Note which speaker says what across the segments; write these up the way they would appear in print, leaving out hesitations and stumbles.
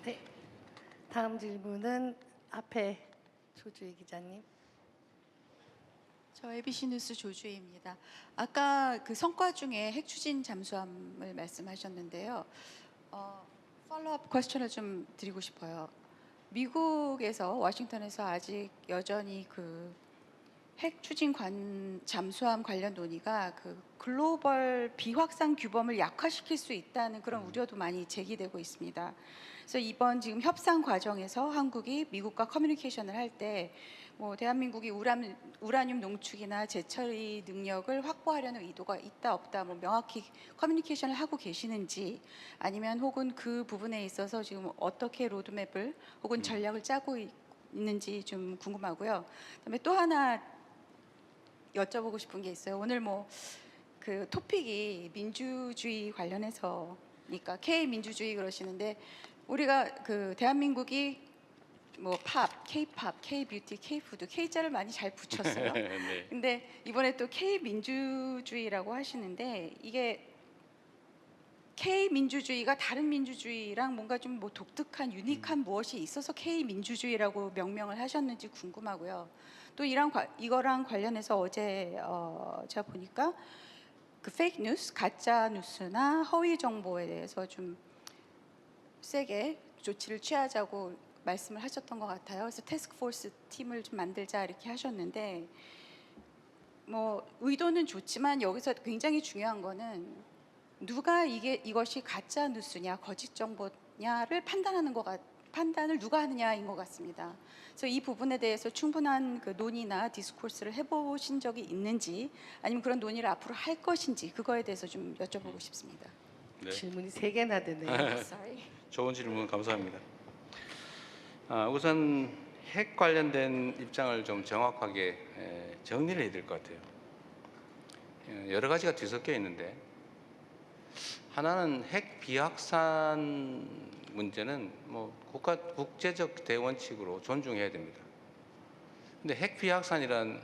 Speaker 1: 네, 다음 질문은 앞에 조주희 기자님.
Speaker 2: 저 ABC 뉴스 조주희입니다. 아까 그 성과 중에 핵 추진 잠수함을 말씀하셨는데요. 팔로우업 퀘스천을 좀 드리고 싶어요. 미국에서 워싱턴에서 아직 여전히 그 핵 추진 잠수함 관련 논의가 그 글로벌 비확산 규범을 약화시킬 수 있다는 그런 우려도 많이 제기되고 있습니다. 그래서 이번 지금 협상 과정에서 한국이 미국과 커뮤니케이션을 할 때 뭐 대한민국이 우라늄 농축이나 재처리 능력을 확보하려는 의도가 있다 없다 뭐 명확히 커뮤니케이션을 하고 계시는지, 아니면 혹은 그 부분에 있어서 지금 어떻게 로드맵을 혹은 전략을 짜고 있는지 좀 궁금하고요. 그다음에 또 하나 여쭤보고 싶은 게 있어요. 오늘 뭐 그 토픽이 민주주의 관련해서니까 K 민주주의 그러시는데, 우리가 그 대한민국이 뭐 팝, K-팝, K-뷰티, K-푸드, K자를 많이 잘 붙였어요.
Speaker 3: 네.
Speaker 2: 근데 이번에 또 K 민주주의라고 하시는데, 이게 K 민주주의가 다른 민주주의랑 뭔가 좀 뭐 독특한 유니크한 무엇이 있어서 K 민주주의라고 명명을 하셨는지 궁금하고요. 또 이거랑 관련해서 어제 제가 보니까 그 페이크 뉴스, 가짜 뉴스나 허위 정보에 대해서 좀 세게 조치를 취하자고 말씀을 하셨던 것 같아요. 그래서 태스크포스 팀을 좀 만들자 이렇게 하셨는데, 뭐 의도는 좋지만 여기서 굉장히 중요한 거는 누가 이것이 가짜 뉴스냐 거짓 정보냐를 판단을 누가 하느냐인 것 같습니다. 그래서 이 부분에 대해서 충분한 그 논의나 디스코스를 해보신 적이 있는지, 아니면 그런 논의를 앞으로 할 것인지, 그거에 대해서 좀 여쭤보고 싶습니다.
Speaker 3: 네.
Speaker 1: 질문이 3개나 되네요.
Speaker 2: Sorry.
Speaker 3: 좋은 질문 감사합니다. 우선 핵 관련된 입장을 좀 정확하게 정리를 해야 될 것 같아요. 여러 가지가 뒤섞여 있는데, 하나는 핵 비확산 문제는 뭐 국제적 대원칙으로 존중해야 됩니다. 근데 핵 비확산이란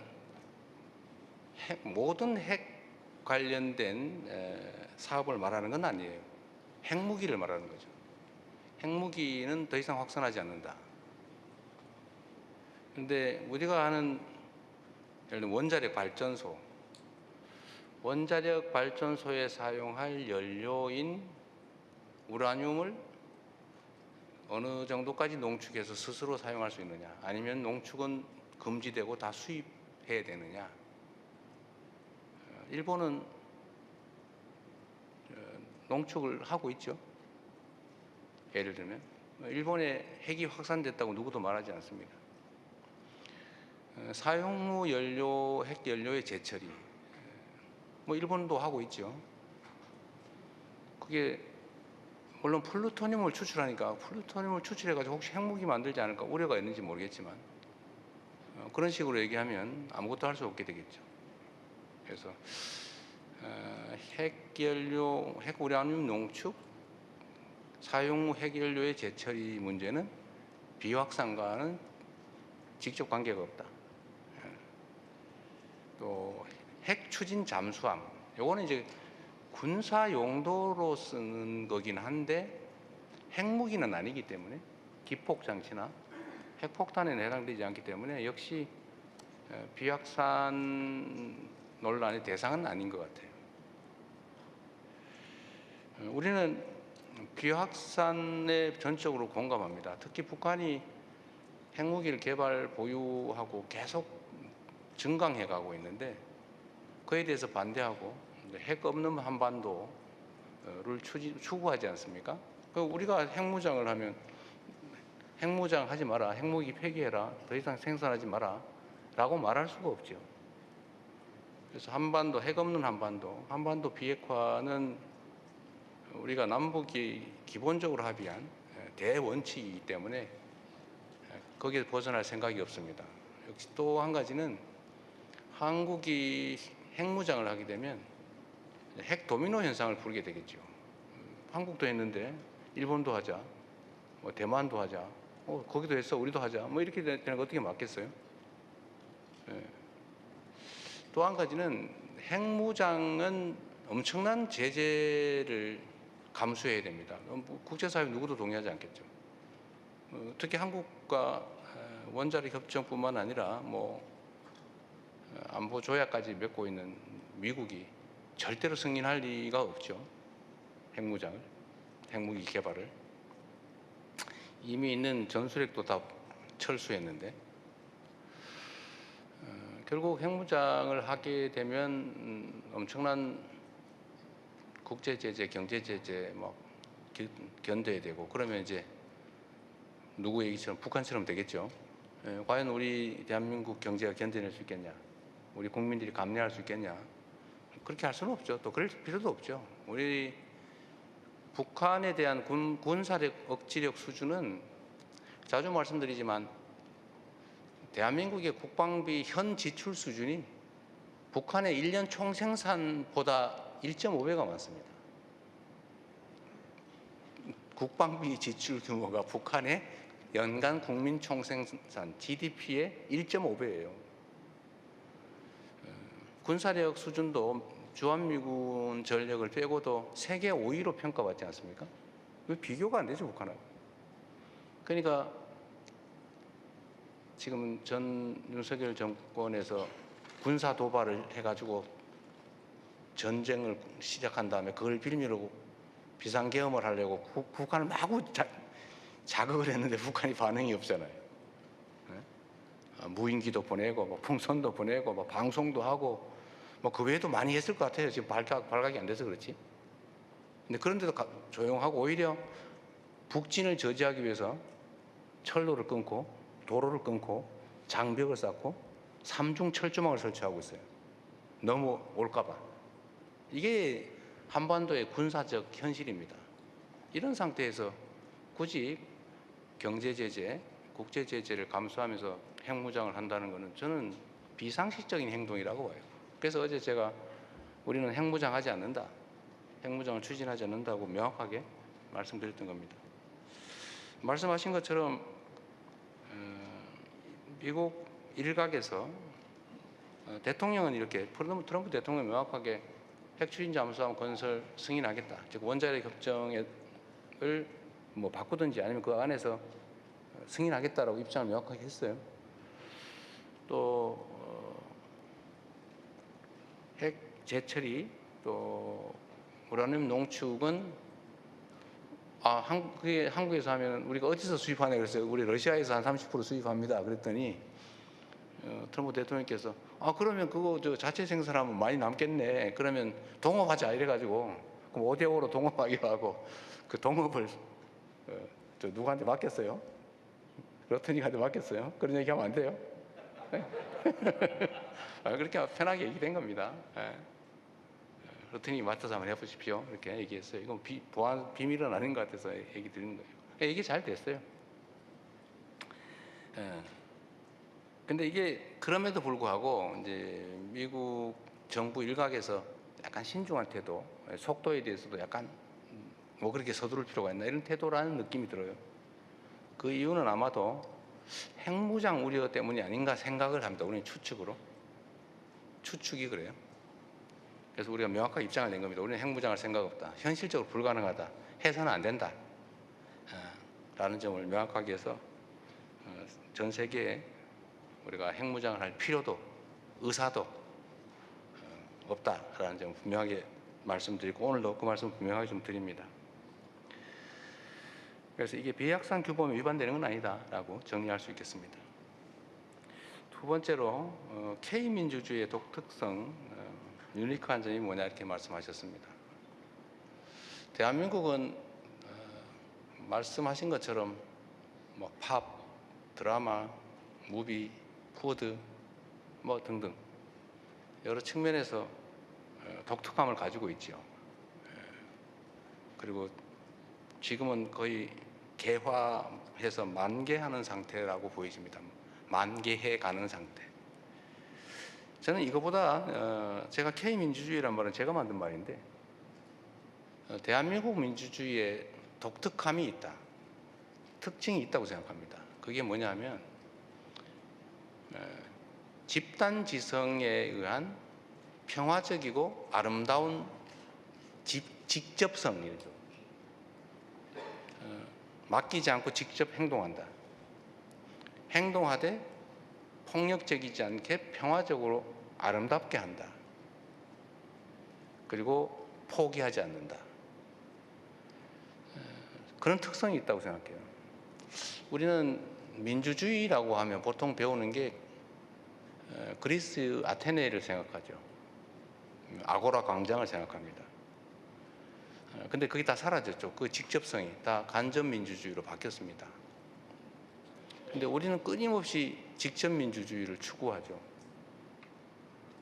Speaker 3: 모든 핵 관련된 사업을 말하는 건 아니에요. 핵무기를 말하는 거죠. 핵무기는 더 이상 확산하지 않는다. 그런데 우리가 하는 예를 들면 원자력 발전소에 사용할 연료인 우라늄을 어느 정도까지 농축해서 스스로 사용할 수 있느냐, 아니면 농축은 금지되고 다 수입해야 되느냐. 일본은 농축을 하고 있죠. 예를 들면 일본의 핵이 확산됐다고 누구도 말하지 않습니다. 사용 후 핵 연료의 재처리, 뭐 일본도 하고 있죠. 그게 물론 플루토늄을 추출하니까 플루토늄을 추출해가지고 혹시 핵무기 만들지 않을까 우려가 있는지 모르겠지만, 그런 식으로 얘기하면 아무것도 할 수 없게 되겠죠. 그래서 핵 우라늄 농축, 사용 후 핵연료의 재처리 문제는 비확산과는 직접 관계가 없다. 또 핵 추진 잠수함, 요거는 이제 군사 용도로 쓰는 거긴 한데 핵무기는 아니기 때문에, 기폭 장치나 핵폭탄에는 해당되지 않기 때문에 역시 비확산 논란의 대상은 아닌 것 같아요. 우리는 비확산에 전적으로 공감합니다. 특히 북한이 핵무기를 개발 보유하고 계속 증강해 가고 있는데, 그에 대해서 반대하고 핵 없는 한반도를 추구하지 않습니까? 우리가 핵무장을 하면 핵무장 하지 마라, 핵무기 폐기해라, 더 이상 생산하지 마라 라고 말할 수가 없죠. 그래서 핵 없는 한반도 비핵화는 우리가 남북이 기본적으로 합의한 대원칙이기 때문에 거기에 벗어날 생각이 없습니다. 역시 또 한 가지는 한국이 핵무장을 하게 되면 핵 도미노 현상을 부르게 되겠죠. 한국도 했는데 일본도 하자, 뭐 대만도 하자, 거기도 했어 우리도 하자, 뭐 이렇게 되는 거 어떻게 맞겠어요? 또 한 가지는 핵무장은 엄청난 제재를 감수해야 됩니다. 국제사회 누구도 동의하지 않겠죠. 특히 한국과 원자력 협정뿐만 아니라 안보 조약까지 맺고 있는 미국이 절대로 승인할 리가 없죠. 핵무기 개발을. 이미 있는 전술핵도 다 철수했는데 결국 핵무장을 하게 되면 엄청난 국제 제재, 경제 제재 견뎌야 되고, 그러면 이제 누구 얘기처럼 북한처럼 되겠죠. 과연 우리 대한민국 경제가 견뎌낼 수 있겠냐? 우리 국민들이 감내할 수 있겠냐? 그렇게 할 수는 없죠. 또 그럴 필요도 없죠. 우리 북한에 대한 군사력 억지력 수준은 자주 말씀드리지만 대한민국의 국방비 현 지출 수준이 북한의 1년 총생산보다 1.5배가 많습니다. 국방비 지출 규모가 북한의 연간 국민 총생산 GDP의 1.5배예요. 군사력 수준도 주한미군 전력을 빼고도 세계 5위로 평가받지 않습니까? 왜 비교가 안 되죠, 북한하고? 그러니까 지금 전 윤석열 정권에서 군사 도발을 해가지고 전쟁을 시작한 다음에 그걸 빌미로 비상계엄을 하려고 북한을 마구 자극을 했는데 북한이 반응이 없잖아요. 무인기도 보내고 풍선도 보내고 방송도 하고 그 외에도 많이 했을 것 같아요. 지금 발각이 안 돼서 그렇지. 근데 그런데도 조용하고 오히려 북진을 저지하기 위해서 철로를 끊고 도로를 끊고 장벽을 쌓고 삼중 철조망을 설치하고 있어요. 넘어올까 봐. 이게 한반도의 군사적 현실입니다. 이런 상태에서 굳이 경제 제재, 국제 제재를 감수하면서 핵무장을 한다는 것은 저는 비상식적인 행동이라고 봐요. 그래서 어제 제가 우리는 핵무장하지 않는다, 핵무장을 추진하지 않는다고 명확하게 말씀드렸던 겁니다. 말씀하신 것처럼 미국 일각에서 대통령은 이렇게 트럼프 대통령이 명확하게 핵추진 잠수함 건설 승인하겠다, 즉 원자력 협정을 바꾸든지 아니면 그 안에서 승인하겠다라고 입장을 명확하게 했어요. 또 핵 재처리, 또 우라늄 농축은 그게 한국에서 하면 우리가 어디서 수입하냐 그랬어요. 우리 러시아에서 한 30% 수입합니다. 그랬더니 트럼프 대통령께서 그러면 그거 자체 생산하면 많이 남겠네. 그러면 동업하자 이래가지고 그럼 5대5로 동업하기로 하고 그 동업을 누구한테 맡겼어요? 러트닉한테 맡겼어요? 그런 얘기하면 안 돼요? 그렇게 편하게 얘기된 겁니다. 러트닉이 맡아서 한번 해보십시오. 이렇게 얘기했어요. 이건 보안 비밀은 아닌 것 같아서 얘기 드리는 거예요. 이게 잘 됐어요. 근데 이게 그럼에도 불구하고 이제 미국 정부 일각에서 약간 신중한 태도, 속도에 대해서도 약간 그렇게 서두를 필요가 있나 이런 태도라는 느낌이 들어요. 그 이유는 아마도 핵무장 우려 때문이 아닌가 생각을 합니다. 우리는 추측이 그래요. 그래서 우리가 명확하게 입장을 낸 겁니다. 우리는 핵무장할 생각 없다, 현실적으로 불가능하다, 해서는 안 된다 라는 점을 명확하게 해서 전 세계에 우리가 핵무장을 할 필요도 의사도 없다라는 점을 분명하게 말씀드리고, 오늘도 그 말씀 분명하게 좀 드립니다. 그래서 이게 비약산 규범에 위반되는 건 아니다라고 정리할 수 있겠습니다. 두 번째로 K민주주의의 독특성, 유니크한 점이 뭐냐 이렇게 말씀하셨습니다. 대한민국은 말씀하신 것처럼 팝, 드라마, 무비, 푸드 등등 여러 측면에서 독특함을 가지고 있죠. 그리고 지금은 거의 개화해서 만개하는 상태라고 보이십니다. 만개해 가는 상태. 저는 이거보다 제가 K민주주의란 말은 제가 만든 말인데 대한민국 민주주의에 독특함이 있다, 특징이 있다고 생각합니다. 그게 뭐냐면 집단지성에 의한 평화적이고 아름다운 직접성이죠. 맡기지 않고 직접 행동한다. 행동하되 폭력적이지 않게 평화적으로 아름답게 한다. 그리고 포기하지 않는다. 그런 특성이 있다고 생각해요. 우리는 민주주의라고 하면 보통 배우는 게 그리스 아테네를 생각하죠. 아고라 광장을 생각합니다. 근데 그게 다 사라졌죠. 그 직접성이 다 간접 민주주의로 바뀌었습니다. 근데 우리는 끊임없이 직접 민주주의를 추구하죠.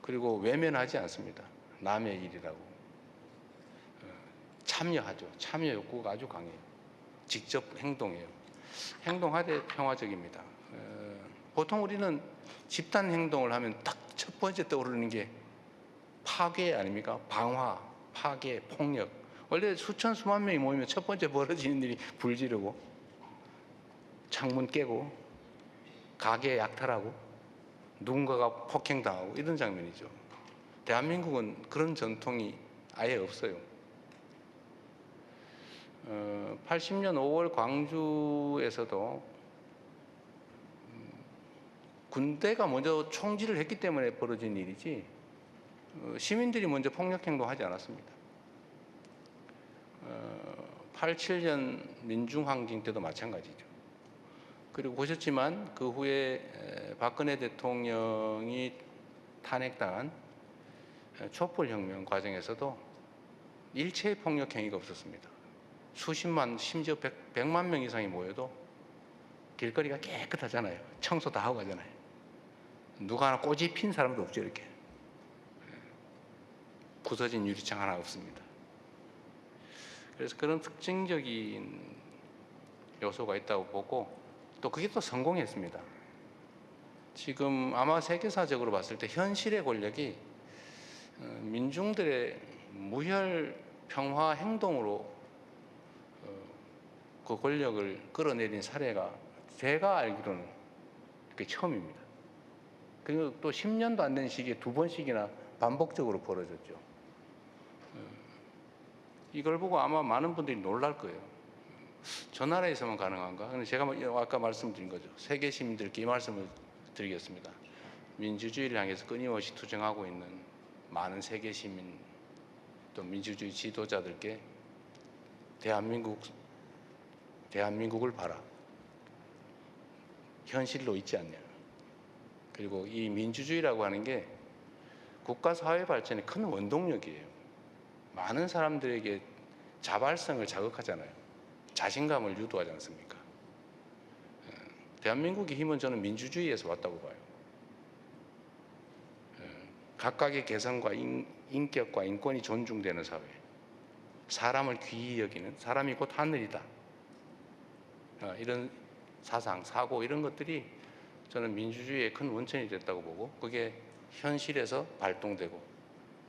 Speaker 3: 그리고 외면하지 않습니다. 남의 일이라고. 참여하죠. 참여 욕구가 아주 강해요. 직접 행동해요. 행동하되 평화적입니다. 보통 우리는 집단 행동을 하면 딱 첫 번째 떠오르는 게 파괴 아닙니까? 방화, 파괴, 폭력. 원래 수천 수만 명이 모이면 첫 번째 벌어지는 일이 불 지르고 창문 깨고 가게 약탈하고 누군가가 폭행당하고 이런 장면이죠. 대한민국은 그런 전통이 아예 없어요. 80년 5월 광주에서도 군대가 먼저 총질을 했기 때문에 벌어진 일이지 시민들이 먼저 폭력행동하지 않았습니다. 87년 민중항쟁 때도 마찬가지죠. 그리고 보셨지만 그 후에 박근혜 대통령이 탄핵당한 촛불혁명 과정에서도 일체의 폭력 행위가 없었습니다. 수십만 심지어 100만 명 이상이 모여도 길거리가 깨끗하잖아요. 청소 다 하고 가잖아요. 누가 하나 꼬집 핀 사람도 없죠. 이렇게 부서진 유리창 하나 없습니다. 그래서 그런 특징적인 요소가 있다고 보고 또 그게 또 성공했습니다. 지금 아마 세계사적으로 봤을 때 현실의 권력이 민중들의 무혈 평화 행동으로 그 권력을 끌어내린 사례가 제가 알기로는 그게 처음입니다. 그리고 또 10년도 안 된 시기에 2번씩이나 반복적으로 벌어졌죠. 이걸 보고 아마 많은 분들이 놀랄 거예요. 저 나라에서만 가능한가? 근데 제가 아까 말씀드린 거죠. 세계 시민들께 이 말씀을 드리겠습니다. 민주주의를 향해서 끊임없이 투쟁하고 있는 많은 세계 시민 또 민주주의 지도자들께 대한민국을 봐라. 현실로 있지 않냐. 그리고 이 민주주의라고 하는 게 국가 사회 발전의 큰 원동력이에요. 많은 사람들에게 자발성을 자극하잖아요. 자신감을 유도하지 않습니까? 대한민국의 힘은 저는 민주주의에서 왔다고 봐요. 각각의 개성과 인격과 인권이 존중되는 사회, 사람을 귀히 여기는 사람이 곧 하늘이다. 이런 사상, 사고 이런 것들이 저는 민주주의의 큰 원천이 됐다고 보고 그게 현실에서 발동되고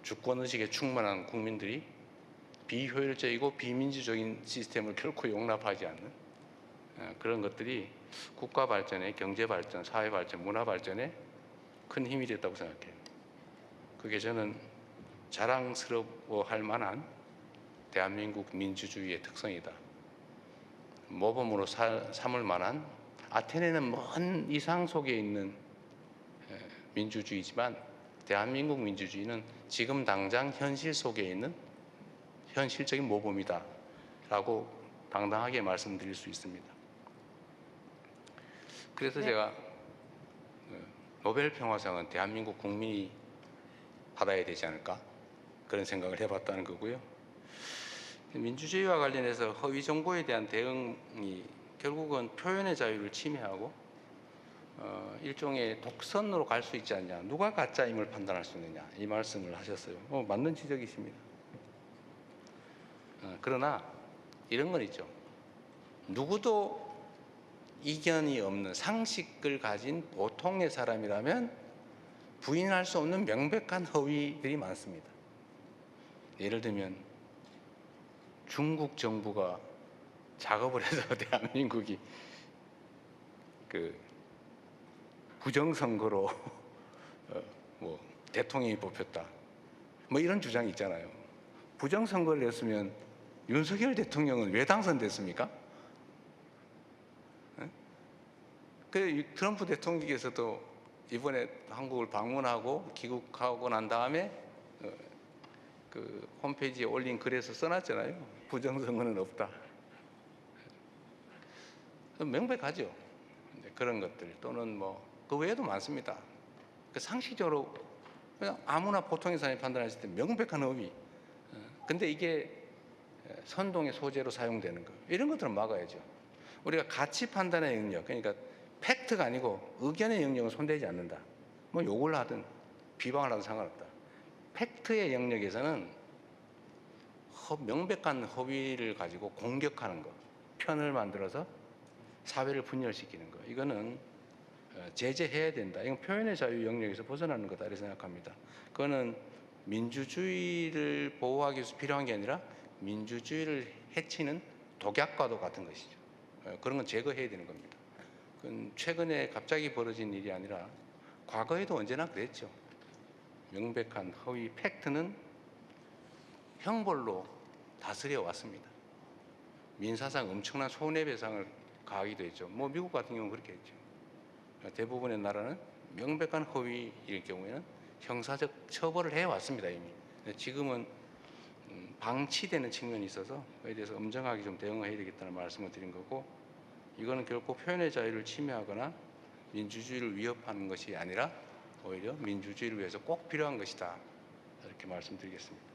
Speaker 3: 주권의식에 충만한 국민들이 비효율적이고 비민주적인 시스템을 결코 용납하지 않는 그런 것들이 국가 발전에 경제 발전, 사회 발전, 문화 발전에 큰 힘이 됐다고 생각해요. 그게 저는 자랑스러워할 만한 대한민국 민주주의의 특성이다. 모범으로 삼을 만한 아테네는 먼 이상 속에 있는 민주주의지만 대한민국 민주주의는 지금 당장 현실 속에 있는 현실적인 모범이다 라고 당당하게 말씀드릴 수 있습니다. 그래서
Speaker 1: 네.
Speaker 3: 제가 노벨 평화상은 대한민국 국민이 받아야 되지 않을까 그런 생각을 해봤다는 거고요. 민주주의와 관련해서 허위 정보에 대한 대응이 결국은 표현의 자유를 침해하고 일종의 독선으로 갈 수 있지 않냐. 누가 가짜임을 판단할 수 있느냐. 이 말씀을 하셨어요. 맞는 지적이십니다. 그러나 이런 건 있죠. 누구도 이견이 없는 상식을 가진 보통의 사람이라면 부인할 수 없는 명백한 허위들이 많습니다. 예를 들면 중국 정부가 작업을 해서 대한민국이 그 부정선거로 대통령이 뽑혔다. 이런 주장이 있잖아요. 부정선거를 했으면 윤석열 대통령은 왜 당선됐습니까? 그 트럼프 대통령께서도 이번에 한국을 방문하고 귀국하고 난 다음에 그 홈페이지에 올린 글에서 써놨잖아요. 부정선거는 없다. 명백하죠. 그런 것들 또는 뭐 그 외에도 많습니다. 그 상식적으로 그냥 아무나 보통의 사람이 판단했을 때 명백한 의미. 근데 이게 선동의 소재로 사용되는 거 이런 것들은 막아야죠. 우리가 가치 판단의 영역, 그러니까 팩트가 아니고 의견의 영역은 손대지 않는다. 뭐 욕을 하든 비방을 하든 상관없다. 팩트의 영역에서는 명백한 허위를 가지고 공격하는 거, 편을 만들어서 사회를 분열시키는 거, 이거는 제재해야 된다. 이건 표현의 자유 영역에서 벗어나는 거다 이렇게 생각합니다. 그거는 민주주의를 보호하기 위해서 필요한 게 아니라 민주주의를 해치는 독약과도 같은 것이죠. 그런 건 제거해야 되는 겁니다. 그건 최근에 갑자기 벌어진 일이 아니라 과거에도 언제나 그랬죠. 명백한 허위 팩트는 형벌로 다스려 왔습니다. 민사상 엄청난 손해배상을 가하기도 했죠. 뭐 미국 같은 경우는 그렇게 했죠. 대부분의 나라는 명백한 허위일 경우에는 형사적 처벌을 해왔습니다 이미. 지금은 방치되는 측면이 있어서 그에 대해서 엄정하게 좀 대응해야 되겠다는 말씀을 드린 거고, 이거는 결코 표현의 자유를 침해하거나 민주주의를 위협하는 것이 아니라 오히려 민주주의를 위해서 꼭 필요한 것이다 이렇게 말씀드리겠습니다.